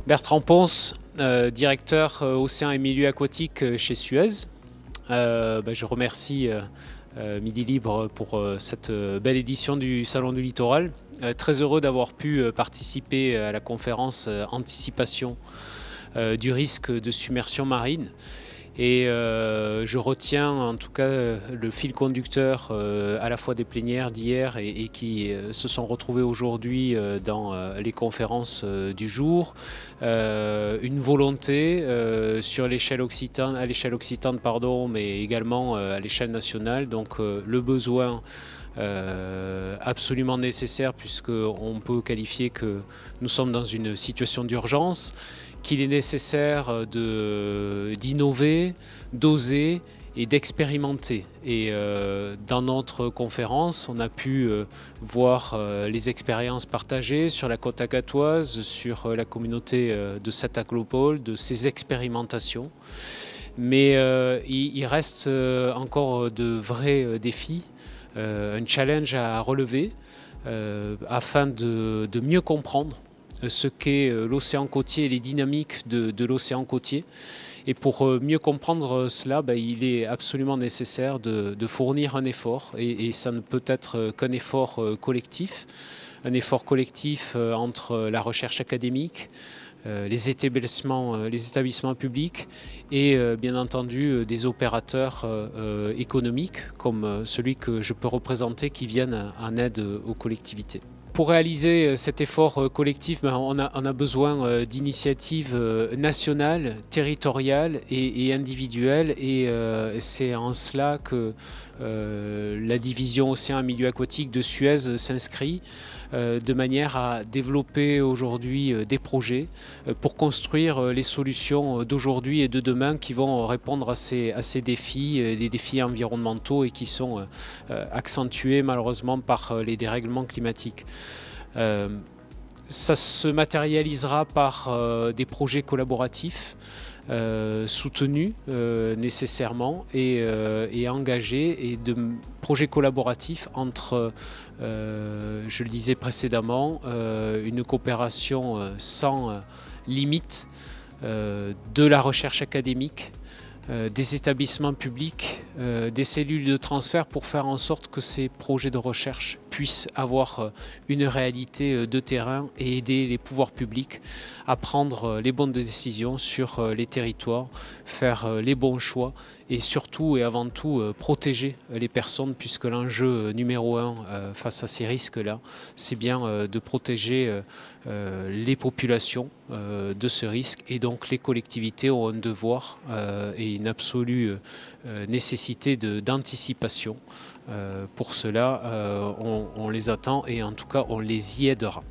Bertrand Ponce, directeur océan et milieux aquatiques chez Suez. Je remercie Midi Libre pour cette belle édition du Salon du Littoral. Très heureux d'avoir pu participer à la conférence Anticipation du risque de submersion marine. Et je retiens en tout cas le fil conducteur à la fois des plénières d'hier et qui se sont retrouvés aujourd'hui dans les conférences du jour. Une volonté à l'échelle occitane, mais également à l'échelle nationale. Donc le besoin absolument nécessaire, puisqu'on peut qualifier que nous sommes dans une situation d'urgence, qu'il est nécessaire d'innover, d'oser et d'expérimenter. Et dans notre conférence, on a pu voir les expériences partagées sur la côte acatoise, sur la communauté de Sataglopole, de ces expérimentations. Mais il reste encore de vrais défis, un challenge à relever afin de mieux comprendre ce qu'est l'océan côtier et les dynamiques de l'océan côtier. Et pour mieux comprendre cela, il est absolument nécessaire de fournir un effort, et ça ne peut être qu'un effort collectif. Un effort collectif entre la recherche académique, les établissements publics et bien entendu des opérateurs économiques comme celui que je peux représenter, qui viennent en aide aux collectivités. Pour réaliser cet effort collectif, on a besoin d'initiatives nationales, territoriales et individuelles, et c'est en cela que la division océan et milieux aquatiques de Suez s'inscrit, de manière à développer aujourd'hui des projets pour construire les solutions d'aujourd'hui et de demain qui vont répondre à ces défis, des défis environnementaux, et qui sont accentués malheureusement par les dérèglements climatiques. Ça se matérialisera par des projets collaboratifs soutenus nécessairement et engagés, et de projets collaboratifs entre, je le disais précédemment, une coopération sans limite de la recherche académique, des établissements publics, des cellules de transfert, pour faire en sorte que ces projets de recherche puissent avoir une réalité de terrain et aider les pouvoirs publics à prendre les bonnes décisions sur les territoires, faire les bons choix, et surtout et avant tout protéger les personnes, puisque l'enjeu numéro un face à ces risques-là, c'est bien de protéger les populations de ce risque, et donc les collectivités ont un devoir et une absolue nécessité d'anticipation. Pour cela, on les attend, et en tout cas on les y aidera.